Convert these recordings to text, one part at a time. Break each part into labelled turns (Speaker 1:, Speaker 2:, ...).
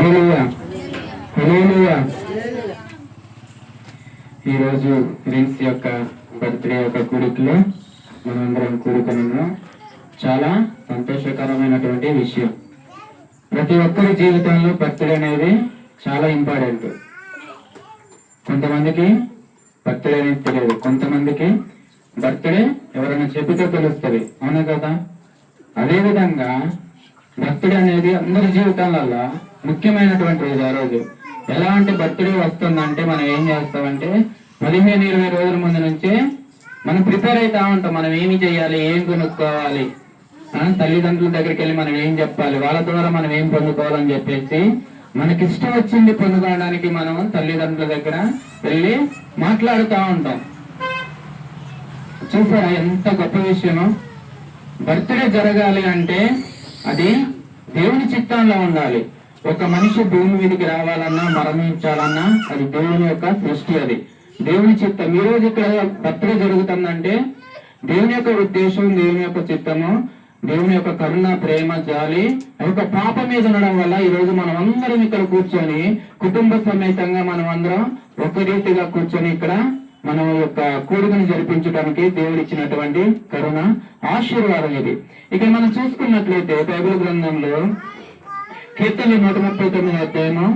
Speaker 1: హల్లెలూయా హల్లెలూయా. ఈరోజు ప్రిన్స్ యొక్క బర్త్డే యొక్క కూడికలో మనందరం కూడుకున్నాం. చాలా సంతోషకరమైనటువంటి విషయం. ప్రతి ఒక్కరి జీవితంలో బర్త్డే అనేది చాలా ఇంపార్టెంట్. కొంతమందికి బర్త్డే అనేది తెలియదు, కొంతమందికి బర్త్డే ఎవరైనా చెబితే తెలుస్తుంది, అవునా కదా? అదేవిధంగా బర్త్డే అనేది అందరి జీవితాలలో ముఖ్యమైనటువంటి రోజు. ఆ రోజు ఎలా అంటే బర్త్డే వస్తుందంటే మనం ఏం చేస్తామంటే 15-20 రోజుల ముందు నుంచే మనం ప్రిపేర్ అవుతా ఉంటాం. మనం ఏమి చేయాలి, ఏం కొనుక్కోవాలి, తల్లిదండ్రుల దగ్గరికి వెళ్ళి మనం ఏం చెప్పాలి, వాళ్ళ ద్వారా మనం ఏం పొందుకోవాలని చెప్పేసి మనకి ఇష్టం వచ్చింది పొందుకోవడానికి మనం తల్లిదండ్రుల దగ్గర వెళ్ళి మాట్లాడుతూ ఉంటాం. చూసారా ఎంత గొప్ప విషయమో? బర్త్డే జరగాలి అంటే అది దేవుని చిత్తంలో ఉండాలి. ఒక మనిషి భూమి మీదకి రావాలన్నా మరణించాలన్నా అది దేవుని యొక్క సృష్టి, అది దేవుని చిత్తం. ఈ రోజు ఇక్కడ బర్త్డే జరుగుతుందంటే దేవుని యొక్క ఉద్దేశం, దేవుని యొక్క చిత్తము, దేవుని యొక్క కరుణ, ప్రేమ, జాలి ఒక పాప మీద ఉండడం వల్ల ఈ రోజు మనం అందరం ఇక్కడ కూర్చొని కుటుంబ సమేతంగా మనం అందరం ఒక రీతిగా కూర్చొని ఇక్కడ మనం యొక్క కూడికను జరిపించడానికి దేవుడు ఇచ్చినటువంటి కరుణ, ఆశీర్వాదం ఇది. ఇక మనం చూసుకున్నట్లయితే బైబిల్ గ్రంథంలో కీర్తనలు 139 అధ్యాయము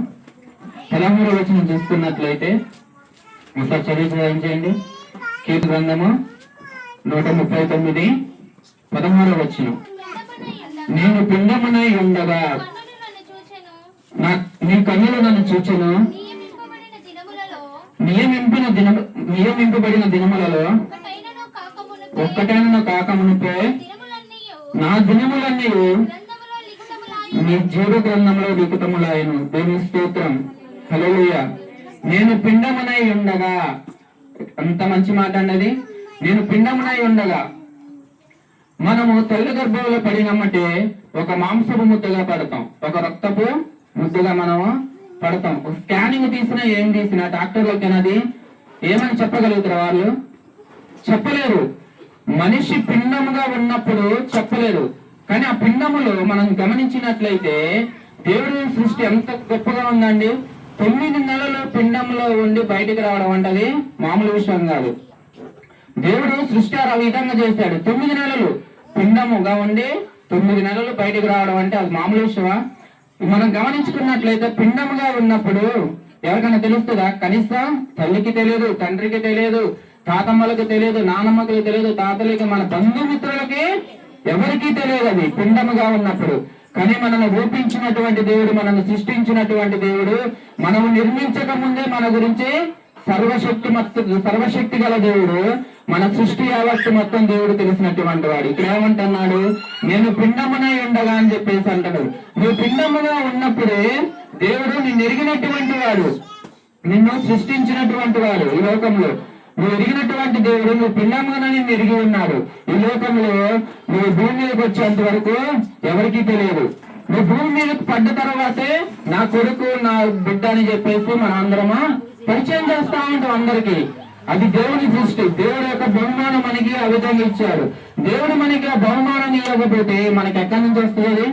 Speaker 1: 13వ వచనం చూసుకున్నట్లయితే ఒకసారి చదివి ఏం చేయండి. కీర్తన గ్రంథము 139 13వ వచనం. నేను పిండమునై ఉండగా నీ కన్నులు నన్ను చూచెను, నియమింపబడిన దినములలో ఒక్కటైనను కాకమునుపే నా దినములన్నీ నీ జీవ గ్రంథంలో లిఖితములాయను. దేవుని స్తోత్రం, హల్లెలూయా. నేను పిండమునై ఉండగా, అంత మంచి మాట అన్నది. నేను పిండమునై ఉండగా, మనము తల్లి గర్భంలో పడినమ్మటే ఒక మాంసపు ముద్దగా పడతాం, ఒక రక్తపు ముద్దగా మనము పడతాం. స్కానింగ్ తీసినా ఏం తీసినా డాక్టర్లకి అది ఏమని చెప్పగలుగుతారు? వాళ్ళు చెప్పలేరు. మనిషి పిండముగా ఉన్నప్పుడు చెప్పలేరు. కానీ ఆ పిండములో మనం గమనించినట్లయితే దేవుడి సృష్టి ఎంత గొప్పగా ఉందండి. 9 నెలలు పిండంలో ఉండి బయటికి రావడం అంటే మామూలు విషయం కాదు. దేవుడు సృష్టి ఆ విధంగా చేశాడు. 9 నెలలు పిండముగా ఉండి 9 నెలలు బయటికి రావడం అంటే అది మామూలు విషయమా? మనం గమనించుకున్నట్లయితే పిండముగా ఉన్నప్పుడు ఎవరికైనా తెలుస్తుందా? కనీసం తల్లికి తెలియదు, తండ్రికి తెలియదు, తాతమ్మలకు తెలియదు, నానమ్మకి తెలియదు, తాతలకి, మన బంధుమిత్రులకి ఎవరికీ తెలియదు అది పిండముగా ఉన్నప్పుడు. కానీ మనల్ని రూపించినటువంటి దేవుడు, మనల్ని సృష్టించినటువంటి దేవుడు, మనము నిర్మించక ముందే మన గురించి సర్వశక్తి గల దేవుడు, మన సృష్టి యావత్తు మొత్తం దేవుడు తెలిసినటువంటి వాడు. ఇక్కడ ఏమంటున్నాడు? నేను పిండమునై ఉండగా అని చెప్పేసి అంటాడు. నువ్వు పిండముగా ఉన్నప్పుడే దేవుడు నిన్ను ఎరిగినటువంటి వాడు, నిన్ను సృష్టించినటువంటి వాడు. ఈ లోకంలో నువ్వు ఎరిగినటువంటి దేవుడు, నువ్వు పిండముగా నిన్ను ఎరిగి ఉన్నాడు. ఈ లోకంలో నువ్వు భూమి మీదకి వచ్చేంత వరకు ఎవరికీ తెలియదు. నువ్వు భూమి మీదకి పడ్డ తర్వాతే నా కొడుకు, నా బిడ్డ అని చెప్పేసి మన అందరమా పరిచయం చేస్తా ఉంటాం అందరికి. అది దేవుని సృష్టి. దేవుడు యొక్క బహుమానం మనకి ఆ విధంగా ఇచ్చాడు. దేవుడు మనకి ఆ బహుమానం ఇవ్వకపోతే మనకి ఎక్కడి నుంచి వస్తుంది?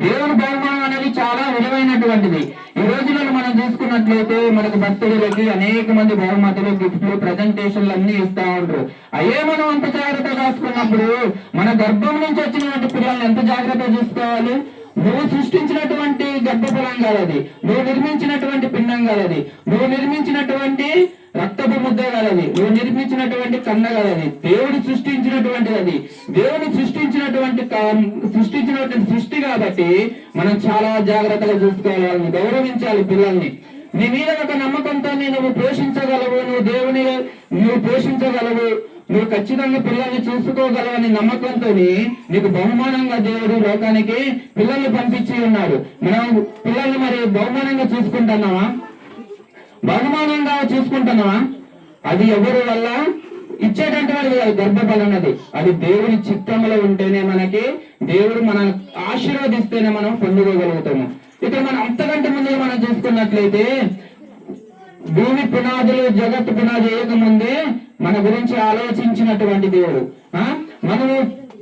Speaker 1: దేవుని బహుమానం అనేది చాలా విలువైనటువంటిది. ఈ రోజులలో మనం చూసుకున్నట్లయితే మనకు బర్త్డేలకి అనేక మంది బహుమతులు, గిఫ్ట్లు, ప్రజెంటేషన్లు అన్ని ఇస్తా ఉంటారు. అయ్యే మనం అంత జాగ్రత్త కాసుకున్నప్పుడు మన గర్భం నుంచి వచ్చినటువంటి పిల్లల్ని ఎంత జాగ్రత్త చూసుకోవాలి? నువ్వు సృష్టించినటువంటి గర్భఫలం కాదది, నువ్వు నిర్మించినటువంటి పిండం కాదది, నువ్వు నిర్మించినటువంటి రక్తపు ముద్ద కాదది, నువ్వు నిర్మించినటువంటి కన్న కాదది, దేవుడు సృష్టించినటువంటిది. అది దేవుడు సృష్టించినటువంటి సృష్టి కాబట్టి మనం చాలా జాగ్రత్తగా చూసుకోవాలి, వాళ్ళని గౌరవించాలి. పిల్లల్ని నీ మీద ఒక నమ్మకంతో నువ్వు పోషించగలవు, నువ్వు పోషించగలవు, నువ్వు ఖచ్చితంగా పిల్లల్ని చూసుకోగలవని నమ్మకంతో నీకు బహుమానంగా దేవుడు లోకానికి పిల్లల్ని పంపించి ఉన్నాడు. మనం పిల్లల్ని మరి బహుమానంగా చూసుకుంటున్నావా? బహుమానంగా చూసుకుంటున్నావా? అది ఎవరి వల్ల ఇచ్చేటటువంటి వాడు గర్భఫలం అన్నది, అది దేవుని చిత్తంలో ఉంటేనే మనకి, దేవుడు మనల్ని ఆశీర్వదిస్తేనే మనం పొందుకోగలుగుతాము. ఇక్కడ మనం అంతకంటే ముందే మనం చూసుకున్నట్లయితే భూమి పునాదులు, జగత్తు పునాది వేయకముందే మన గురించి ఆలోచించినటువంటి దేవుడు. మనము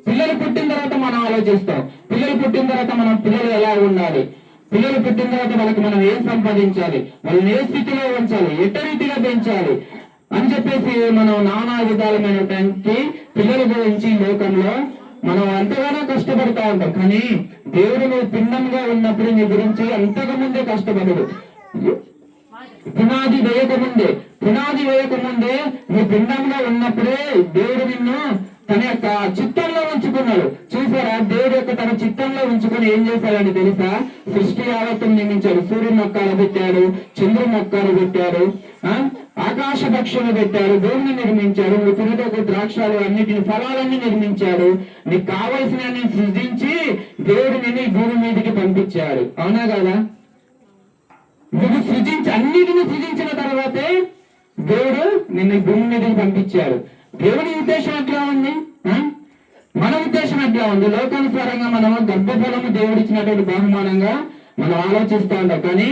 Speaker 1: పిల్లలు పుట్టిన తర్వాత మనం ఆలోచిస్తాం, పిల్లలు పుట్టిన తర్వాత మనం పిల్లలు ఎలా ఉండాలి, పిల్లలు పుట్టిన తర్వాత వాళ్ళకి మనం ఏం సంపాదించాలి, వాళ్ళని ఏ స్థితిలో ఉంచాలి, ఎట్ట రీతిగా పెంచాలి అని చెప్పేసి మనం నానా విధాలమైనటువంటి పిల్లల గురించి లోకంలో మనం ఎంతగానో కష్టపడతా ఉంటాం. కానీ దేవుడు నువ్వు పిండంగా ఉన్నప్పుడు నీ గురించి అంతకు ముందే కష్టపడడు. పునాది వేయకముందే నువ్వు పిండంగా ఉన్నప్పుడే దేవుడు నిన్ను తన యొక్క చిత్తంలో ఉంచుకున్నాడు. చూసారా, దేవుడు యొక్క తన చిత్తంలో ఉంచుకొని ఏం చేశాడని తెలుసా? సృష్టి యావత్తును నియమించాడు. సూర్యుని నొక్కాలు పెట్టాడు, చంద్రుని నొక్కాలు పెట్టాడు, ఆకాశ పక్షులు పెట్టాడు, భూమిని నిర్మించాడు, నువ్వు తినదొక ద్రాక్షాలు అన్నిటిని ఫలాలన్నీ నిర్మించాడు. నీకు కావలసిన సృష్టించి దేవుడు నిన్ను ఈ భూమి మీదకి పంపించాడు. అవునా కదా? నువ్వు అన్నిటిని సృజించిన తర్వాతే దేవుడు నిన్ను భూమి మీదకి పంపించాడు. దేవుడి ఉద్దేశం ఎట్లా ఉంది? మన ఉద్దేశం ఎట్లా ఉంది? లోకానుసారంగా మనము గర్భఫలము దేవుడిచ్చినటువంటి బహుమానంగా మనం ఆలోచిస్తూ ఉంటాం. కానీ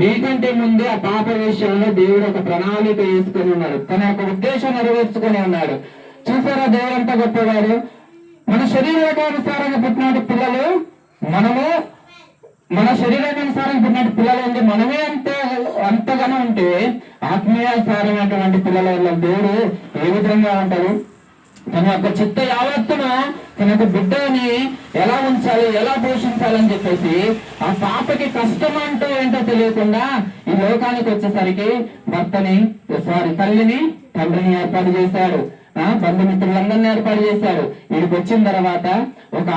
Speaker 1: మీకంటే ముందే ఆ పాప విషయంలో దేవుడు ఒక ప్రణాళిక వేసుకొని ఉన్నాడు. తన యొక్క ఉద్దేశం నెరవేర్చుకొని ఉన్నాడు. చూసారా, దేవుడు అంతా గొప్పవాడు. మన శరీరానుసారంగా పుట్టినటువంటి పిల్లలు మన శరీరానుసారం పుట్టినటువంటి పిల్లలు అంటే మనమే అంతగానో ఉంటే ఆత్మీయానుసారమైనటువంటి పిల్లల వల్ల దేవుడు ఏ విధంగా ఉంటాడు? తన యొక్క చిత్త యావత్తును తన యొక్క బిడ్డని ఎలా ఉంచాలి, ఎలా పోషించాలని చెప్పేసి ఆ పాపకి కష్టం అంటూ ఏంటో తెలియకుండా ఈ లోకానికి వచ్చేసరికి తల్లిని తండ్రిని ఏర్పాటు చేశాడు. బంధుమిత్రులందరినీ ఏర్పాటు చేశాడు. వీడికి వచ్చిన తర్వాత ఒక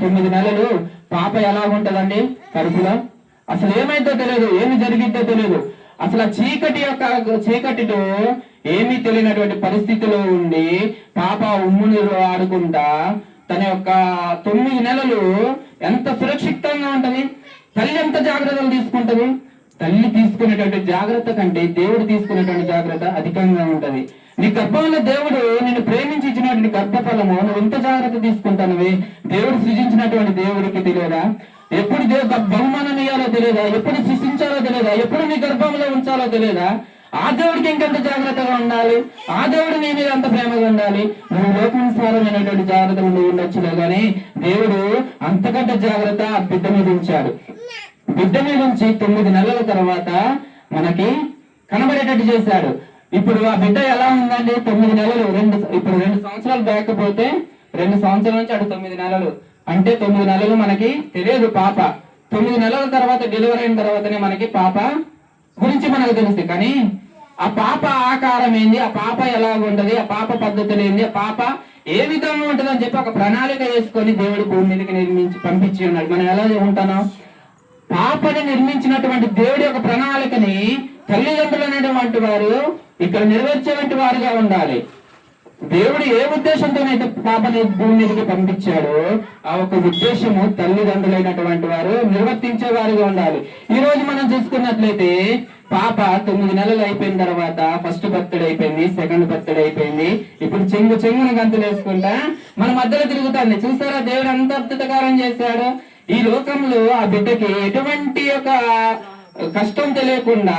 Speaker 1: 9 నెలలు పాప ఎలా ఉంటదండి కడుపులో? అసలు ఏమైందో తెలియదు, ఏమి జరిగిద్దో తెలియదు. అసలు చీకటితో ఏమీ తెలియనటువంటి పరిస్థితిలో ఉండి పాప ఉమ్మునిలో ఆడుకుంటా తన యొక్క 9 నెలలు ఎంత సురక్షితంగా ఉంటది? తల్లి ఎంత జాగ్రత్తలు తీసుకుంటది? తల్లి తీసుకునేటువంటి జాగ్రత్త కంటే దేవుడు తీసుకునేటువంటి జాగ్రత్త అధికంగా ఉంటది. నీ గర్భంలో దేవుడు నిన్ను ప్రేమించి ఇచ్చినటువంటి గర్భఫలము నువ్వు ఎంత జాగ్రత్త తీసుకుంటానవి దేవుడు సృజించినటువంటి దేవుడికి తెలియదా? ఎప్పుడు బహుమానం ఇయ్యాలో తెలియదా? ఎప్పుడు సృష్టించాలో తెలియదా? ఎప్పుడు నీ గర్భంలో ఉంచాలో తెలియదా? ఆ దేవుడికి ఇంకెంత జాగ్రత్తగా ఉండాలి, ఆ దేవుడు నీ మీద అంత ప్రేమగా ఉండాలి. నువ్వు లోకానుసారమైనటువంటి జాగ్రత్తలు నువ్వు ఉండొచ్చులే కానీ దేవుడు అంతకంటే జాగ్రత్త బిడ్డ మీద ఉంచాడు. బిడ్డ మీద ఉంచి 9 నెలల తర్వాత మనకి కనబడేటట్టు చేశాడు. ఇప్పుడు ఆ బిడ్డ ఎలా ఉందండి? 9 నెలలు. ఇప్పుడు 2 సంవత్సరాలు బ్యాక్ పోతే 2 సంవత్సరాల నుంచి అటు 9 నెలలు అంటే 9 నెలలు మనకి తెలియదు పాప. 9 నెలల తర్వాత డెలివరీ అయిన తర్వాతనే మనకి పాప గురించి మనకు తెలుస్తుంది. కానీ ఆ పాప ఆకారం ఏంది, ఆ పాప ఎలా ఉంటది, ఆ పాప పద్ధతులు ఏంది, ఆ పాప ఏ విధంగా ఉంటది అని చెప్పి ఒక ప్రణాళిక వేసుకొని దేవుడు భూమి మీదకి పంపించి ఉన్నాడు. మనం ఎలా ఉంటాం? పాపని నిర్మించినటువంటి దేవుడి యొక్క ప్రణాళికని తల్లిదండ్రులు అనేటువంటి వారు ఇక్కడ నెరవేర్చేటువంటి వారుగా ఉండాలి. దేవుడు ఏ ఉద్దేశంతోనైతే పాపని భూమి మీదకి పంపించాడో ఆ ఒక ఉద్దేశము తల్లిదండ్రులైనటువంటి వారు నిర్వర్తించే వారిగా ఉండాలి. ఈ రోజు మనం చూసుకున్నట్లయితే పాప 9 నెలలు అయిపోయిన తర్వాత ఫస్ట్ బర్త్డే అయిపోయింది, సెకండ్ బర్త్డే అయిపోయింది. ఇప్పుడు చెంగున గంతులు వేసుకుంటా మన మధ్యలో తిరుగుతుంది. చూసారా దేవుడు అంత అద్భుతకారం చేశాడు. ఈ లోకంలో ఆ బిడ్డకి ఎటువంటి ఒక కష్టం తెలియకుండా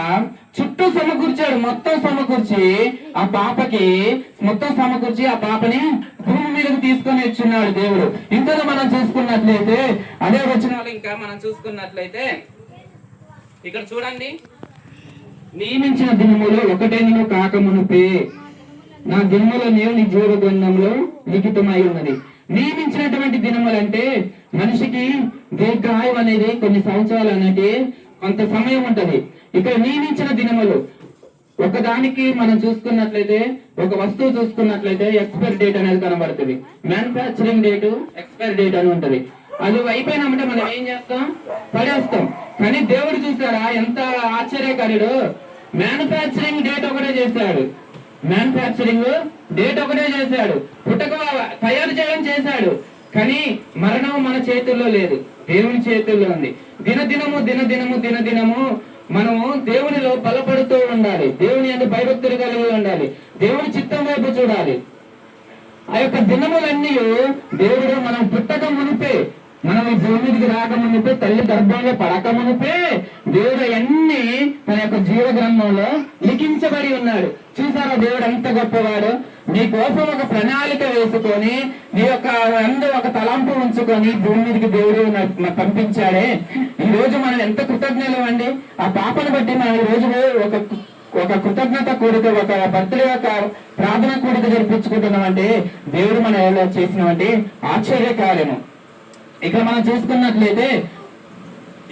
Speaker 1: చుట్టూ సమకూర్చాడు. మొత్తం సమకూర్చి ఆ పాపని భూమి మీదకి తీసుకొని వచ్చున్నాడు దేవుడు. ఇంకా మనం చూసుకున్నట్లయితే అదే వచనాలు ఇంకా మనం చూసుకున్నట్లయితే ఇక్కడ చూడండి, నియమించిన దినములో ఒకటేనూ కాకమునుపే నా దినముల నేను నీ జీవ గ్రంథంలో లిఖితమై ఉన్నది. నియమించినటువంటి దినములంటే మనిషికి దీర్ఘాయువు అనేది కొన్ని సంవత్సరాలు అనేది కొంత సమయం ఉంటది. ఇక్కడ నియమించిన దినములు ఒకదానికి మనం చూసుకున్నట్లయితే ఒక వస్తువు చూసుకున్నట్లయితే ఎక్స్పైర్ డేట్ అనేది కనబడుతుంది. మ్యానుఫ్యాక్చరింగ్ డేట్, ఎక్స్పైర్ డేట్ అని ఉంటది. అది అయిపోయినామంటే మనం ఏం చేస్తాం? పడేస్తాం. కానీ దేవుడు చూసారా ఎంత ఆశ్చర్యకారుడు? మ్యానుఫ్యాక్చరింగ్ డేట్ ఒకటే చేశాడు. పుట్టక తయారు చేయడం చేశాడు. కానీ మరణం మన చేతుల్లో లేదు, దేవుని చేతుల్లో ఉంది. దినదినము మనము దేవునిలో బలపడుతూ ఉండాలి. దేవుని యందు భయభక్తులు కలిగి ఉండాలి. దేవుని చిత్తం వైపు చూడాలి. ఆ యొక్క దినములన్నీ దేవుడు మనం పుట్టక మునిపే, మనం ఈ భూమి మీదకి రాక మునిపే, తల్లి గర్భంలో పడక మునిపే దేవుడు అన్ని తన యొక్క జీవ గ్రంథంలో లిఖించబడి ఉన్నాడు. చూసారా దేవుడు ఎంత గొప్పవాడు? నీ కోసం ఒక ప్రణాళిక వేసుకొని నీ యొక్క ఒక తలంపు ఉంచుకొని భూమి మీదకి దేవుడు పంపించాడే. ఈ రోజు మనం ఎంత కృతజ్ఞులం అండి. ఆ పాపను బట్టి మనం ఈ రోజు ఒక కృతజ్ఞత కూడిక, ఒక బర్త్డే యొక్క ప్రార్థన కూడిక జరిపించుకుంటున్నామంటే దేవుడు మన ఎలా చేసినామంటే ఆశ్చర్యకార్యము. ఇక్కడ మనం చూసుకున్నట్లయితే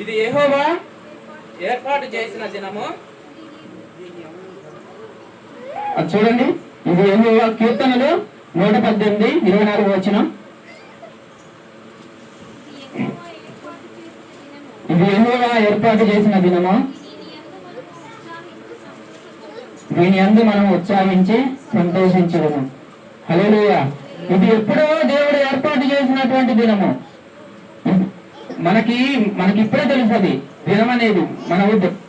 Speaker 1: ఇది యెహోవా ఏర్పాటు చేసిన దినము. అది చూడండి, ఇది యెహోవా కీర్తనలు 118 24 వచనం. ఇది యెహోవా ఏర్పాటు చేసిన దినము, దీని యందు మనం ఉత్సాహించి సంతోషించడము. హల్లెలూయా. ఇది ఎప్పుడో దేవుడు ఏర్పాటు చేసినటువంటి దినము. మనకి ఇప్పుడే తెలుసది దినం అనేది. మనం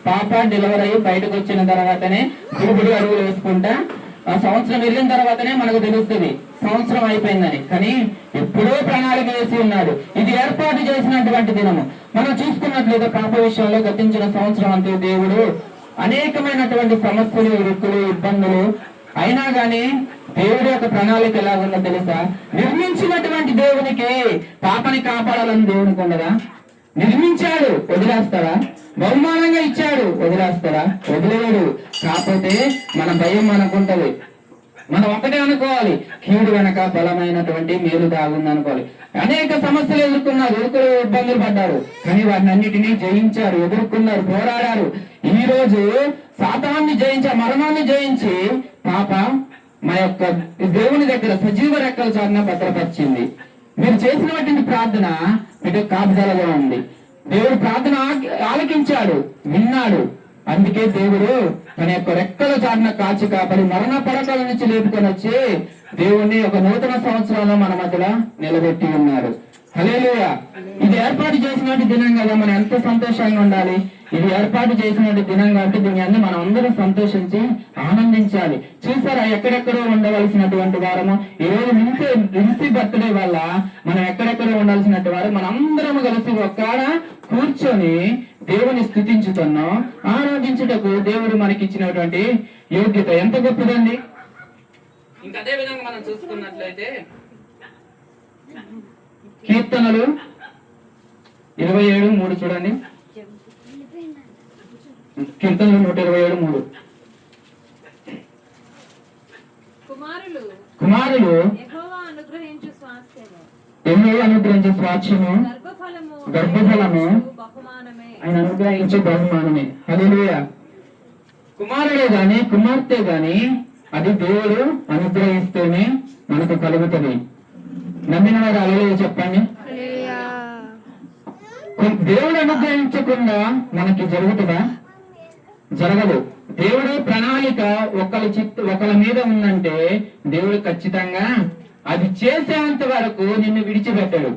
Speaker 1: పాప డెలివరీ అయ్యి బయటకు వచ్చిన తర్వాతనే గుడి అడుగులు వేసుకుంటా ఆ సంవత్సరం వెళ్ళిన తర్వాతనే మనకు తెలుస్తుంది సంవత్సరం అయిపోయిందని. కానీ ఎప్పుడో ప్రణాళిక వేసి ఉన్నాడు. ఇది ఏర్పాటు చేసినటువంటి దినము. మనం చూసుకున్నట్లయితే పాప విషయంలో గతించిన సంవత్సరం అంతా దేవుడు అనేకమైనటువంటి సమస్యలు, ఇరుకులు, ఇబ్బందులు అయినా గాని దేవుడి యొక్క ప్రణాళిక ఎలా ఉందో తెలుసా? నిర్మించినటువంటి దేవునికి పాపని కాపాడాలని దేవునికి ఉండదా? నిర్మించాడు, వదిలేస్తారా? బహుమానంగా ఇచ్చాడు, వదిలేస్తారా? వదిలేడు. కాకపోతే మన భయం మనకుంటది. మనం ఒకటే అనుకోవాలి, కీడు వెనక బలమైనటువంటి మేలు దాగుంది అనుకోవాలి. అనేక సమస్యలు ఎదుర్కొన్నారు, ఇబ్బందులు పడ్డారు, కానీ వాటిని అన్నిటినీ జయించారు, ఎదుర్కొన్నారు, పోరాడారు. ఈ రోజు సాతాన్ని జయించి, మరణాన్ని జయించి పాప మా యొక్క దేవుని దగ్గర సజీవ రెక్కల చాటున భద్రపరిచింది. మీరు చేసినటువంటి ప్రార్థన మీకు కాపుదలగా ఉంది. దేవుడు ప్రార్థన ఆలకించాడు, విన్నాడు. అందుకే దేవుడు తన యొక్క రెక్కల చాటున కాచి కాపడి మరణ పడకల నుంచి లేపుకొని వచ్చి దేవుణ్ణి ఒక నూతన సంవత్సరంలో మన మధ్యలో నిలబెట్టి ఉన్నారు. హల్లెలూయా. ఇది ఏర్పాటు చేసినటువంటి దినం కదా, మనం ఎంత సంతోషంగా ఉండాలి. ఇది ఏర్పాటు చేసినటువంటి దినం కాబట్టి దీన్ని అన్ని మనం అందరం సంతోషించి ఆనందించాలి. చూసారా, ఎక్కడెక్కడో ఉండవలసినటువంటి వారము ఈ రోజు నిలిసి బర్త్డే వల్ల మనం ఎక్కడెక్కడో ఉండాల్సినటువంటి వారు మనం అందరం కలిసి ఒక్కడ కూర్చొని దేవుని స్తుతించుతున్నాం. ఆరాధించుటకు దేవుడు మనకి ఇచ్చినటువంటి యోగ్యత ఎంత గొప్పదండి. ఇంకా అదే విధంగా మనం చూసుకున్నట్లయితే కీర్తనలు 27:3 చూడండి. కీర్తనలు 127:3. కుమారులు యెహోవా అనుగ్రహించే స్వాస్థ్యము, గర్భఫలము ఆయన అనుగ్రహించే బహుమానమే. హల్లెలూయా. కుమారుడే గాని కుమార్తె గాని అది దేవుడు అనుగ్రహిస్తేనే మనకు కలుగుతుంది. నమ్మిన వారు హల్లెలూయా చెప్పండి. దేవుడు అనుగ్రహించకుండా మనకి జరుగుతుందా? జరగదు. దేవుడు ప్రణాళిక ఒకళ్ళ మీద ఉందంటే దేవుడు ఖచ్చితంగా అది చేసేంత వరకు నిన్ను విడిచిపెట్టడు.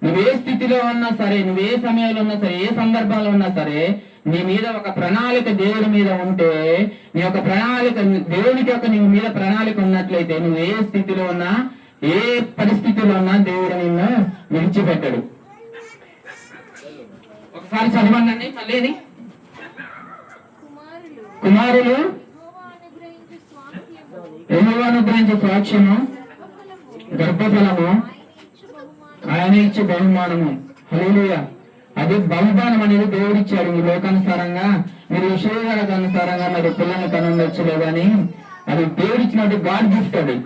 Speaker 1: నువ్వే స్థితిలో ఉన్నా సరే, నువ్వే సమయంలో ఉన్నా సరే, ఏ సందర్భంలో ఉన్నా సరే, నీ మీద ఒక ప్రణాళిక దేవుడి మీద ఉంటే, నీ యొక్క ప్రణాళిక దేవునికి యొక్క నీ మీద ప్రణాళిక ఉన్నట్లయితే నువ్వు ఏ స్థితిలో ఉన్నా, ఏ పరిస్థితిలో ఉన్నా దేవుడు నిన్ను విడిచిపెట్టడు. ఒకసారి చదవండి మళ్ళీ. కుమారులు యెహోవా అనుగ్రహించే స్వాస్థ్యము, గర్భఫలము ఆయన ఇచ్చే బహుమానము. హల్లెలూయా. అది బహుమానం అనేది దేవుడు ఇచ్చాడు. ఈ లోకానుసారంగా మీరు శరీరాలకు అనుసారంగా మీరు పిల్లల్ని కనుండొచ్చులే కానీ అది దేవుడు ఇచ్చినటువంటి గాడ్ గిఫ్ట్. అది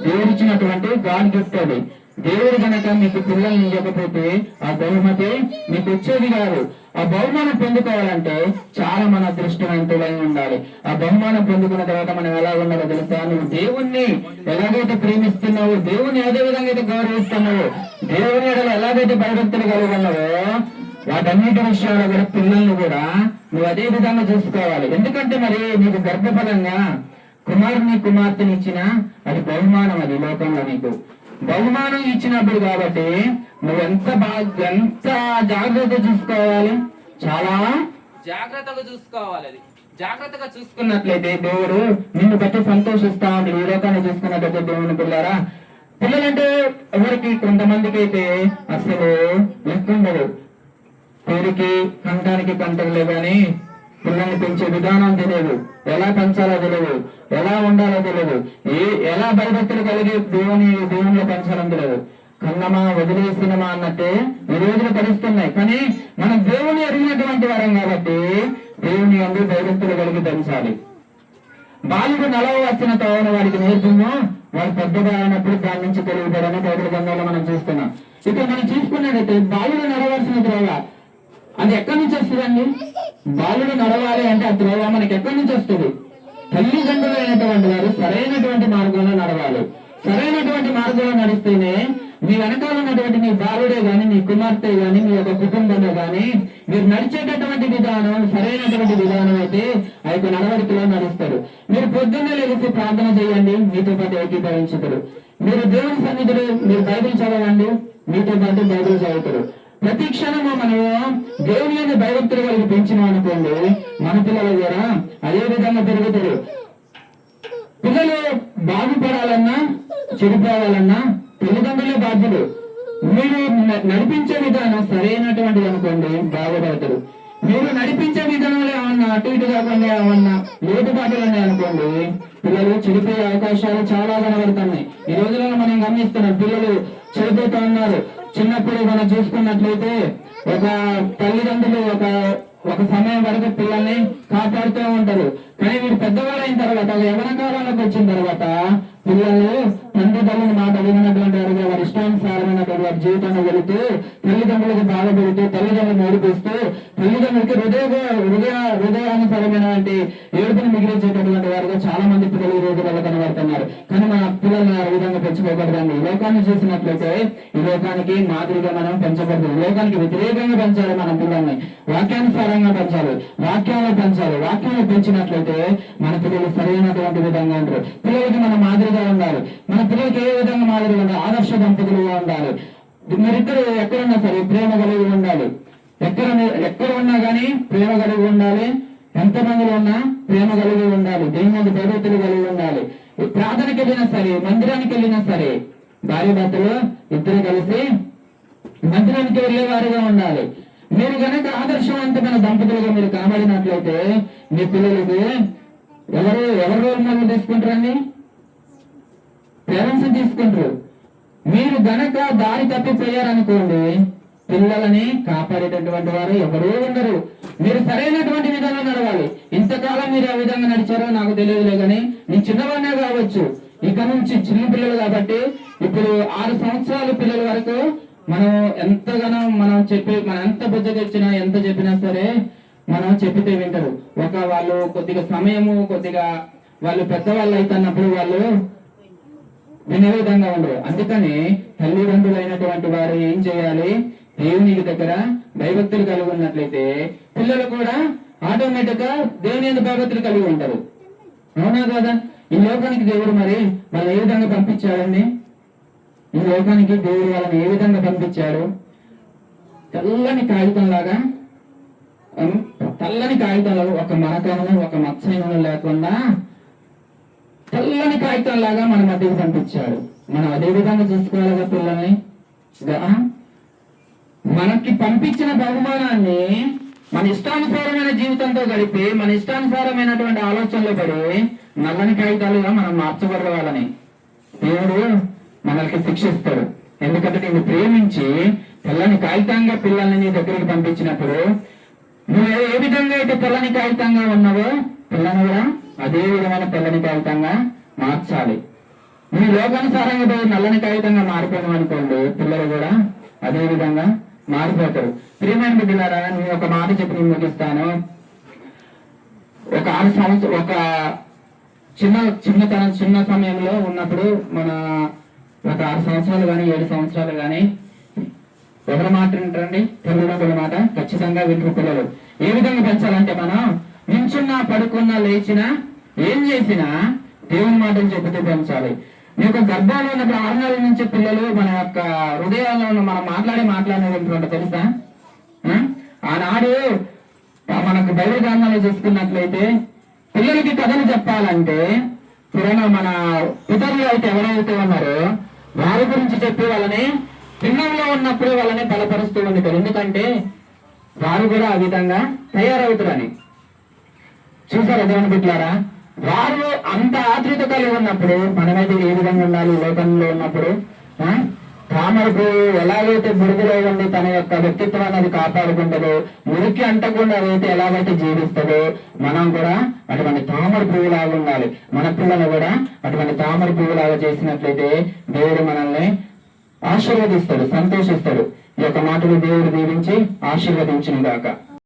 Speaker 1: దేవుడు ఇచ్చినటువంటి గాడ్ గిఫ్ట్. అది దేవుడు కనుక మీకు పిల్లల్ని ఇవ్వకపోతే ఆ బహుమతి మీకు వచ్చేది కాదు. ఆ బహుమానం పొందుకోవాలంటే చాలా మన అదృష్టవంతులై ఉండాలి. ఆ బహుమానం పొందుకున్న తర్వాత మనం ఎలా ఉండాలో తెలుసా? నువ్వు దేవుణ్ణి ఎలాగైతే ప్రేమిస్తున్నావు, దేవుణ్ణి అదే విధంగా అయితే గౌరవిస్తున్నావు, దేవుని ఎడల ఎలాగైతే భయభక్తులు కలిగి ఉన్నావో వాటన్నిటి విషయాల్లో కూడా పిల్లల్ని కూడా నువ్వు అదే విధంగా చూసుకోవాలి. ఎందుకంటే మరి నీకు గర్భఫలంగా కుమారుని కుమార్తెని ఇచ్చిన అది బహుమానం. అది లోకంలో నీకు బహుమానం ఇచ్చినప్పుడు కాబట్టి నువ్వు ఎంత జాగ్రత్తగా చూసుకోవాలి, చాలా జాగ్రత్తగా చూసుకోవాలి. అది జాగ్రత్తగా చూసుకున్నట్లయితే దేవుడు నిన్ను బట్టి సంతోషిస్తా ఉంటాడు. ఈ లోకాన్ని చూసుకున్నట్లయితే దేవుని పిల్లరా, పిల్లలంటే ఎవరికి కొంతమందికి అయితే అసలు లెక్క ఉండదు. పేరుకి కంటానికి కంటలే గాని పిల్లల్ని పెంచే విధానం తెలియదు, ఎలా పెంచాలో తెలియదు, ఎలా ఉండాలో తెలియదు, ఎలా భయభక్తులు కలిగి దేవునిలో పెంచాలని తెలియదు. కన్నమా వదిలేసినమా అన్నట్టే ఈ రోజులు పరిస్తున్నాయి. కానీ మనం దేవుని ఎరిగినటువంటి వారం కాబట్టి దేవుని యందు భయభక్తులు కలిగి పెంచాలి. బాలుడు నలవ వచ్చిన తోన వాడికి నేర్పుము, వాడు పెద్దగా అయినప్పుడు దాని నుంచి తెలియబడని బైబిల్ గ్రంథంలో మనం చూస్తున్నాం. ఇక్కడ మనం చూసుకున్నట్టయితే బాలుడు నడవలసిన త్రోవ అది ఎక్కడి నుంచి వస్తుందండి? బాలుడు నడవాలి అంటే ఆ త్రోవ మనకి ఎక్కడి నుంచి వస్తుంది? తల్లిదండ్రులు అయినటువంటి వారు సరైనటువంటి మార్గంలో నడవాలి. సరైనటువంటి మార్గంలో నడిస్తేనే మీ వెనకాల ఉన్నటువంటి మీ బాలుడే గాని, మీ కుమార్తె గాని, మీ యొక్క కుటుంబంలో గాని మీరు నడిచేటటువంటి విధానం సరైనటువంటి విధానం అయితే ఆ యొక్క నడవడికలో నడుస్తారు. మీరు పొద్దున్నే లేచి ప్రార్థన చేయండి, మీతో పాటు ఏకీభవించుతారు. మీరు దేవుని సన్నిధిలో మీరు బైబిల్ చదవండి, మీతో పాటు బైబిల్ చదువుతారు. ప్రతి క్షణము మనము దేవుని యొక్క భయభక్తులు కలిగి పెంచినాం అనుకోండి, మన పిల్లలు కూడా అదే విధంగా పెరుగుతారు. పిల్లలు బాగుపడాలన్నా చెడిపోవాలన్నా తల్లిదండ్రులే బాధ్యులు. మీరు నడిపించే విధానం సరైనటువంటిది అనుకోండి, బాగుపడతారు. మీరు నడిపించే విధానంలో ఏమన్నా అటు ఇటు కాకుండా ఏమన్నా లోటుపాట్లు ఉన్నాయి అనుకోండి, పిల్లలు చెడిపోయే అవకాశాలు చాలా కనబడుతున్నాయి. ఈ రోజులలో మనం గమనిస్తున్నాం, పిల్లలు చెడిపోతూ ఉన్నారు. చిన్నప్పుడు మనం చూసుకున్నట్లయితే ఒక తల్లిదండ్రులు ఒక సమయం వరకు పిల్లల్ని కాపాడుతూ ఉంటారు. కానీ వీడు పెద్దవాళ్ళు అయిన తర్వాత యవ్వన కాలంలోకి వచ్చిన తర్వాత పిల్లలు తండ్రిదండ్రుల మాట వినటువంటి వారుగా వారి ఇష్టానుసారమైనటువంటి వారి జీవితంలో వెళుతూ తల్లిదండ్రులకు బాధపడుతూ తల్లిదండ్రులు ఏడిపిస్తూ తల్లిదండ్రులకి హృదయానుసారమైనటువంటి ఏడుపును మిగిలించేటటువంటి వారుగా చాలా మంది పిల్లలు ఈ రోజులలో కనబడుతున్నారు. కానీ మన పిల్లల్ని ఆ విధంగా పెంచుకోకూడదండి. ఈ లోకాన్ని చూసినట్లయితే ఈ లోకానికి మాదిరిగా మనం పెంచకూడదు. ఈ లోకానికి వ్యతిరేకంగా పెంచాలి. మన పిల్లల్ని వాక్యానుసారంగా పెంచాలి, వాక్యంలో పెంచాలి. వాక్యంలో పెంచినట్లయితే మన పిల్లలు సరైనటువంటి విధంగా ఉంటారు. పిల్లలకి మన మాదిరిగా ఉండాలి. మన పిల్లలకి ఏ విధంగా మాదిరిగా ఉండాలి? ఆదర్శ దంపతులుగా ఉండాలి. మీరిద్దరు ఎక్కడున్నా సరే ప్రేమ కలిగి ఉండాలి. ఎక్కడ ఉన్నా కానీ ప్రేమ కలిగి ఉండాలి. ఎంతమందిలో ఉన్నా ప్రేమ కలిగి ఉండాలి. దేవుని భయభక్తులు కలిగి ఉండాలి. ప్రార్థనకి వెళ్ళినా సరే, మందిరానికి వెళ్ళినా సరే భార్య భర్తలు ఇద్దరు కలిసి మందిరానికి వెళ్లే వారిగా ఉండాలి. మీరు కనుక ఆదర్శవంతమైన దంపతులుగా మీరు కనబడినట్లయితే మీ పిల్లలకి ఎవరు రోల్ మోడల్ తీసుకుంటారండి? పేరెంట్స్ తీసుకుంటారు. మీరు గనక దారి తప్పిపోయారనుకోండి, పిల్లలని కాపాడేటటువంటి వారు ఎవరూ ఉండరు. మీరు సరైనటువంటి విధంగా నడవాలి. ఇంతకాలం మీరు ఆ విధంగా నడిచారో నాకు తెలియదులే, కానీ నేను చిన్నవాడినే కావచ్చు, ఇక నుంచి చిన్న పిల్లలు కాబట్టి ఇప్పుడు 6 సంవత్సరాల పిల్లల వరకు మనం ఎంతగానో మనం ఎంత బుద్ధ తెచ్చినా ఎంత చెప్పినా సరే మనం చెప్పితే వింటారు. వాళ్ళు కొద్దిగా సమయము వాళ్ళు పెద్దవాళ్ళు అవుతున్నప్పుడు వాళ్ళు వినే విధంగా ఉండరు. అందుకని తల్లిదండ్రులు అయినటువంటి వారు ఏం చేయాలి? దేవునికి దగ్గర భయభక్తులు కలిగి ఉన్నట్లయితే పిల్లలు కూడా ఆటోమేటిక్ గా దేవుని యొక్క భయభక్తులు కలిగి ఉంటారు. అవునా కదా? ఈ లోకానికి దేవుడు మరి వాళ్ళని ఏ విధంగా పంపించాడండి? ఈ లోకానికి దేవుడు వాళ్ళని ఏ విధంగా పంపించాడు? తెల్లని కాగితంలాగా ఒక మరకను ఒక మత్స్యను లేకుండా తెల్లని కాగితంలాగా మన మధ్యకి పంపించాడు. మనం అదే విధంగా చూసుకోవాలి పిల్లల్ని. మనకి పంపించిన బహుమానాన్ని మన ఇష్టానుసారమైన జీవితంతో గడిపి మన ఇష్టానుసారమైనటువంటి ఆలోచనలు పడి నల్లని కాగితాలుగా మనం మార్చబడ్డ వాళ్ళని దేవుడు మనల్ని శిక్షిస్తాడు. ఎందుకంటే నేను ప్రేమించి తెల్లని కాగితంగా పిల్లల్ని నీ దగ్గరికి పంపించినప్పుడు నువ్వు ఏ విధంగా అయితే తెల్లని కాగితంగా ఉన్నావో పిల్లని కూడా అదే విధమైన తెల్లని కాగితంగా మార్చాలి. నీ లోకానుసారంగా పోయి నల్లని కాగితంగా మారిపోయాం అనుకోండి, పిల్లలు కూడా అదే విధంగా మారిపోతారు. ప్రియమైన బిడ్డలారా, నేను ఒక మాట చెప్పి నేను ముగిస్తాను. ఒక 6 సంవత్సరం ఒక చిన్న సమయంలో ఉన్నప్పుడు మన ఒక 6 సంవత్సరాలు కానీ 7 సంవత్సరాలు కానీ ఎవరి మాట వింటారండి? తల్లిదండ్రుల మాట ఖచ్చితంగా వింటారు పిల్లలు. ఏ విధంగా పెంచాలంటే మనం నించున్నా పడుకున్నా లేచినా ఏం చేసినా దేవుని మాటలు చెబుతూ పెంచాలి. మీ యొక్క గర్భంలో ఉన్నప్పుడు 6 నెలల నుంచి పిల్లలు మన యొక్క హృదయాల్లో మనం మాట్లాడే వింటుంటారు తెలుసా? ఆనాడు మనకు బైబిల్ గ్రంథంలో చూసుకున్నట్లయితే పిల్లలకి కథలు చెప్పాలంటే మన పితరులు అయితే ఎవరైతే ఉన్నారో వారి గురించి చెప్పి వాళ్ళని పిల్లల్లో ఉన్నప్పుడు వాళ్ళని బలపరుస్తూ ఉంటారు. ఎందుకంటే వారు కూడా ఆ విధంగా తయారవుతారని. చూసారా దేవుని బిడ్డలారా? వారు అంత ఆతృత కలిగి ఉన్నప్పుడు మనమైతే ఏ విధంగా ఉండాలి? లోకంలో ఉన్నప్పుడు తామర పువ్వు ఎలాగైతే బురదలో ఉండి తన యొక్క వ్యక్తిత్వాన్ని అది కాపాడుకుంటుందో, మురికి అంటకుండా అదైతే ఎలాగైతే జీవిస్తుందో, మనం కూడా అటువంటి తామర పువ్వులాగా ఉండాలి. మన పిల్లలు కూడా అటువంటి తామర పువ్వులాగా చేసినట్లయితే దేవుడు మనల్ని ఆశీర్వదిస్తాడు, సంతోషిస్తాడు. ఈ యొక్క మాటలు దేవుడు దీవించి ఆశీర్వదించును గాక.